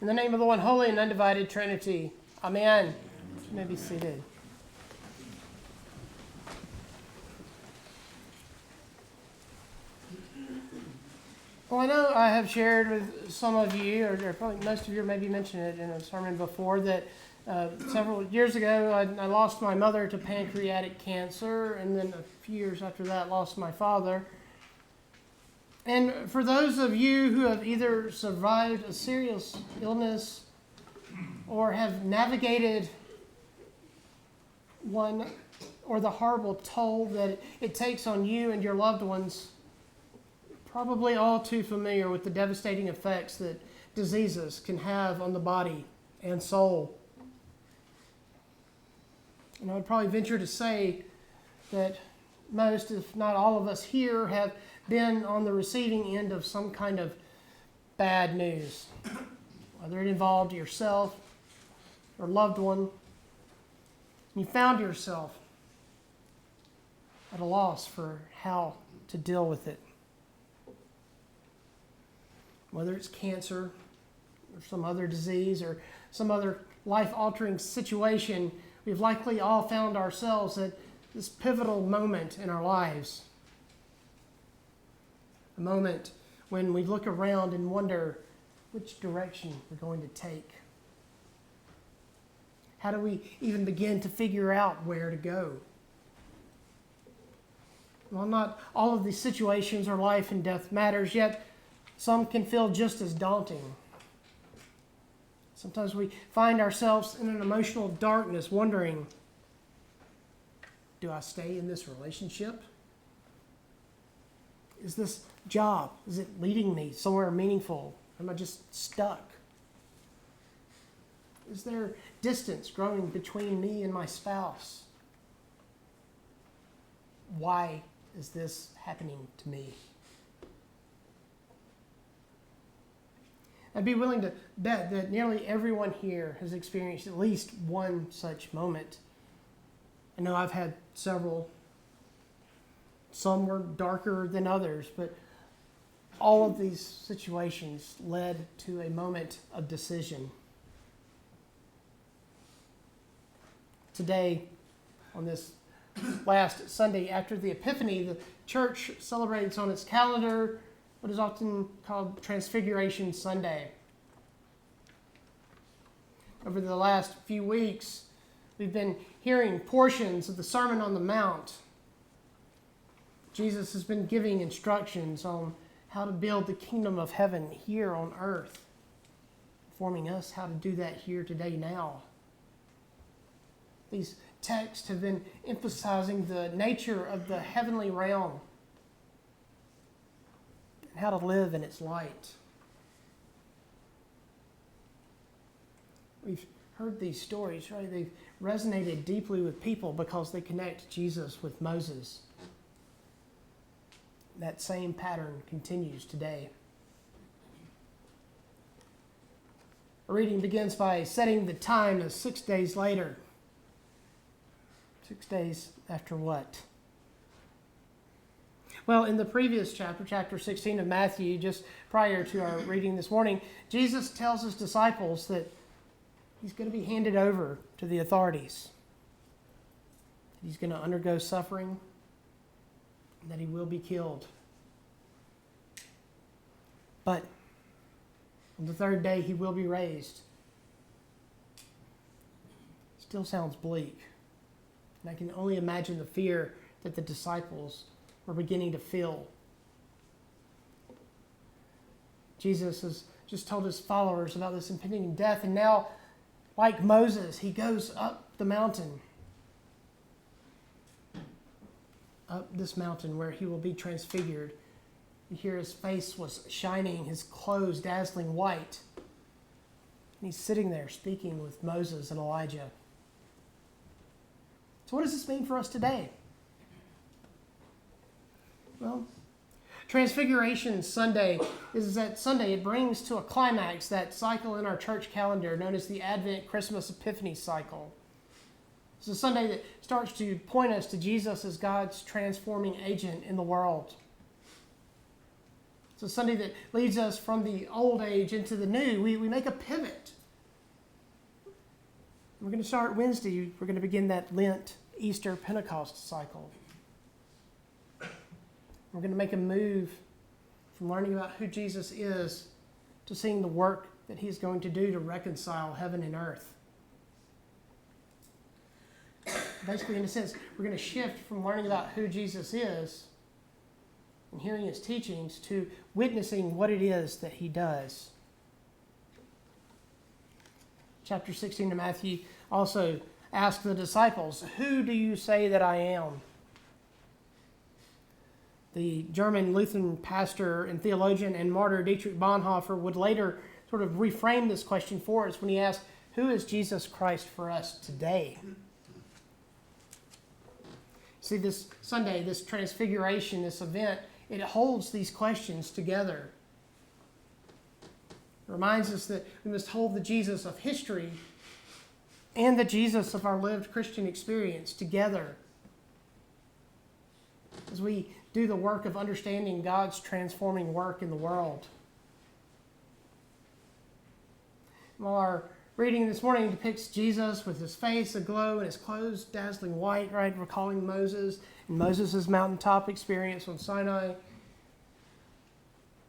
In the name of the one holy and undivided Trinity. Amen. You may be seated. Well, I know I have shared with some of you, or probably most of you maybe mentioned it in a sermon before, that several years ago I lost my mother to pancreatic cancer, and then a few years after that lost my father. And for those of you who have either survived a serious illness or have navigated one or the horrible toll that it takes on you and your loved ones, probably all too familiar with the devastating effects that diseases can have on the body and soul. And I would probably venture to say that most, if not all of us here, have been on the receiving end of some kind of bad news, whether it involved yourself or loved one. You found yourself at a loss for how to deal with it. Whether it's cancer or some other disease or some other life-altering situation, we've likely all found ourselves at this pivotal moment in our lives. A moment when we look around and wonder which direction we're going to take. How do we even begin to figure out where to go? Well, not all of these situations are life and death matters, yet some can feel just as daunting. Sometimes we find ourselves in an emotional darkness wondering, do I stay in this relationship? Is this job, is it leading me somewhere meaningful? Am I just stuck? Is there distance growing between me and my spouse? Why is this happening to me? I'd be willing to bet that nearly everyone here has experienced at least one such moment. I know I've had several. Some were darker than others, but all of these situations led to a moment of decision. Today, on this last Sunday after the Epiphany, the church celebrates on its calendar what is often called Transfiguration Sunday. Over the last few weeks, we've been hearing portions of the Sermon on the Mount. Jesus has been giving instructions on how to build the kingdom of heaven here on earth, informing us how to do that here today now. These texts have been emphasizing the nature of the heavenly realm and how to live in its light. We've heard these stories, right? They've resonated deeply with people because they connect Jesus with Moses. That same pattern continues today. Our reading begins by setting the time as 6 days later. 6 days after what? Well, in the previous chapter, chapter 16 of Matthew, just prior to our reading this morning, Jesus tells his disciples that he's going to be handed over to the authorities. He's going to undergo suffering, and that he will be killed. But on the third day, he will be raised. Still sounds bleak. And I can only imagine the fear that the disciples were beginning to feel. Jesus has just told his followers about this impending death, and now, like Moses, he goes up the mountain. Up this mountain where he will be transfigured. You hear his face was shining, his clothes dazzling white. And he's sitting there speaking with Moses and Elijah. So what does this mean for us today? Well, Transfiguration Sunday is that Sunday. It brings to a climax that cycle in our church calendar known as the Advent Christmas Epiphany cycle. It's a Sunday that starts to point us to Jesus as God's transforming agent in the world. It's a Sunday that leads us from the old age into the new. We make a pivot. We're going to start Wednesday. We're going to begin that Lent, Easter, Pentecost cycle. We're going to make a move from learning about who Jesus is to seeing the work that he's going to do to reconcile heaven and earth. Basically, in a sense, we're going to shift from learning about who Jesus is and hearing his teachings to witnessing what it is that he does. Chapter 16 of Matthew also asks the disciples, "Who do you say that I am?" The German Lutheran pastor and theologian and martyr Dietrich Bonhoeffer would later sort of reframe this question for us when he asked, "Who is Jesus Christ for us today?" See, this Sunday, this transfiguration, this event, it holds these questions together. It reminds us that we must hold the Jesus of history and the Jesus of our lived Christian experience together as we do the work of understanding God's transforming work in the world. While our reading this morning depicts Jesus with his face aglow and his clothes dazzling white, right, recalling Moses and Moses' mountaintop experience on Sinai, you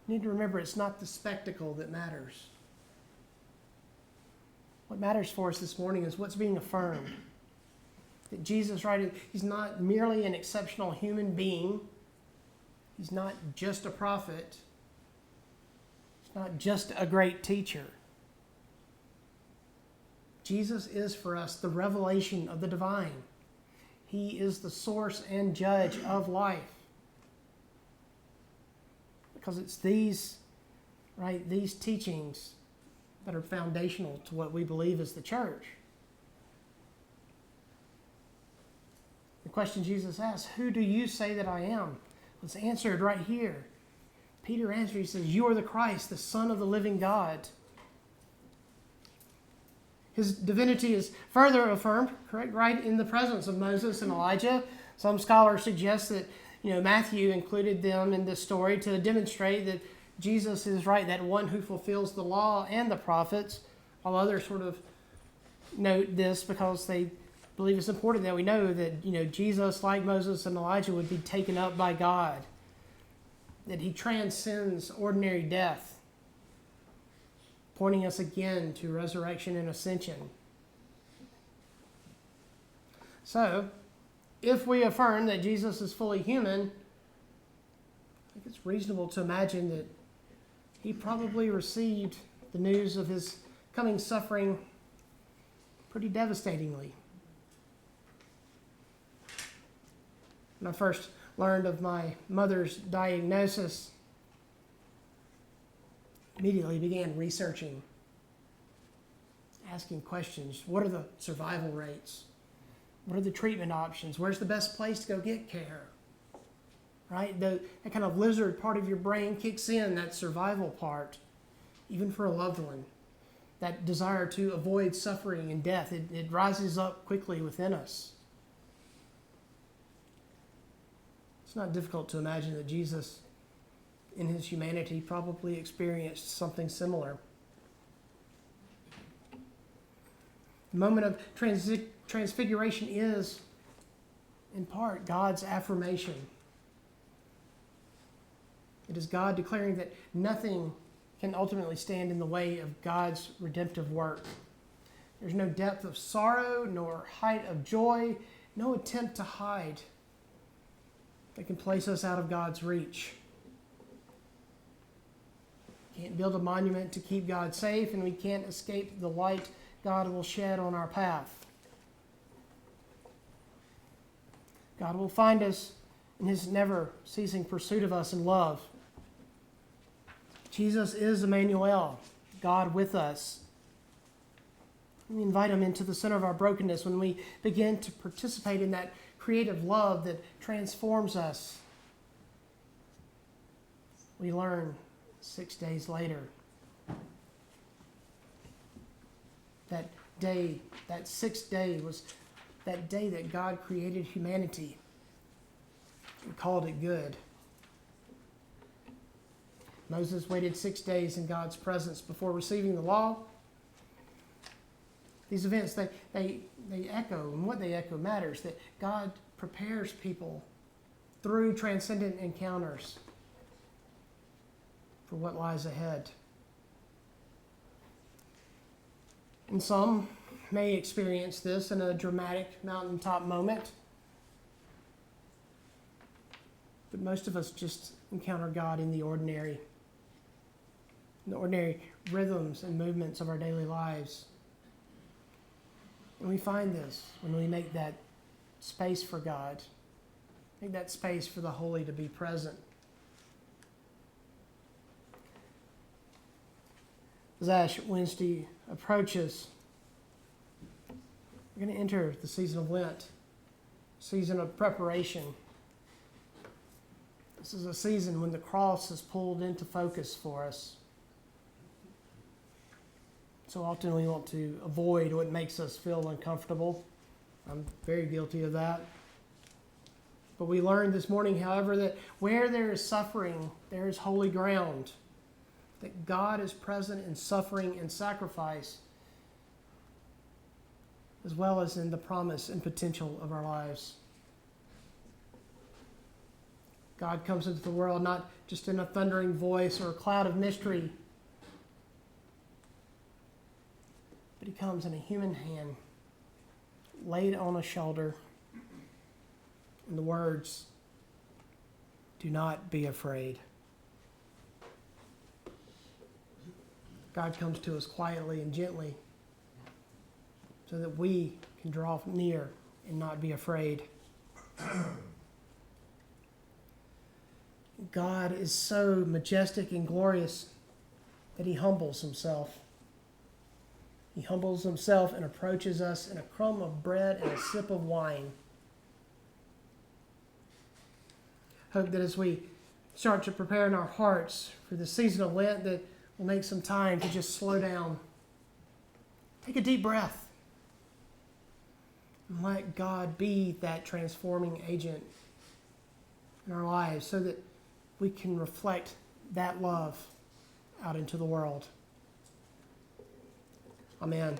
need to remember it's not the spectacle that matters. What matters for us this morning is what's being affirmed. That Jesus, right, he's not merely an exceptional human being. He's not just a prophet. He's not just a great teacher. Jesus is for us the revelation of the divine. He is the source and judge of life. Because it's these teachings that are foundational to what we believe as the church. The question Jesus asks, "Who do you say that I am?" It's answered right here. Peter answers, he says, "You are the Christ, the Son of the living God." His divinity is further affirmed, correct, right in the presence of Moses and Elijah. Some scholars suggest that Matthew included them in this story to demonstrate that Jesus is right, that one who fulfills the law and the prophets, while others sort of note this because they believe it's important that we know that Jesus, like Moses and Elijah, would be taken up by God, that he transcends ordinary death, pointing us again to resurrection and ascension. So, if we affirm that Jesus is fully human, I think it's reasonable to imagine that he probably received the news of his coming suffering pretty devastatingly. When I first learned of my mother's diagnosis, immediately began researching, asking questions. What are the survival rates? What are the treatment options? Where's the best place to go get care? Right? That kind of lizard part of your brain kicks in, that survival part, even for a loved one. That desire to avoid suffering and death, it rises up quickly within us. It's not difficult to imagine that Jesus, in his humanity, probably experienced something similar. The moment of transfiguration is, in part, God's affirmation. It is God declaring that nothing can ultimately stand in the way of God's redemptive work. There's no depth of sorrow, nor height of joy, no attempt to hide that can place us out of God's reach. Can't build a monument to keep God safe, and we can't escape the light God will shed on our path. God will find us in his never-ceasing pursuit of us in love. Jesus is Emmanuel, God with us. We invite him into the center of our brokenness when we begin to participate in that creative love that transforms us. We learn 6 days later that day, that sixth day, was that day that God created humanity and called it good. Moses waited 6 days in God's presence before receiving the law. These events, they echo, and what they echo matters, that God prepares people through transcendent encounters for what lies ahead. And some may experience this in a dramatic mountaintop moment, but most of us just encounter God in the ordinary rhythms and movements of our daily lives. And we find this when we make that space for God, make that space for the holy to be present. As Ash Wednesday approaches, we're going to enter the season of Lent, season of preparation. This is a season when the cross is pulled into focus for us. So often we want to avoid what makes us feel uncomfortable. I'm very guilty of that. But we learned this morning, however, that where there is suffering, there is holy ground. That God is present in suffering and sacrifice, as well as in the promise and potential of our lives. God comes into the world not just in a thundering voice or a cloud of mystery, but he comes in a human hand, laid on a shoulder, and the words, "Do not be afraid." God comes to us quietly and gently so that we can draw near and not be afraid. God is so majestic and glorious that he humbles himself. He humbles himself and approaches us in a crumb of bread and a sip of wine. Hope that as we start to prepare in our hearts for the season of Lent, that we'll make some time to just slow down. Take a deep breath. And let God be that transforming agent in our lives so that we can reflect that love out into the world. Amen.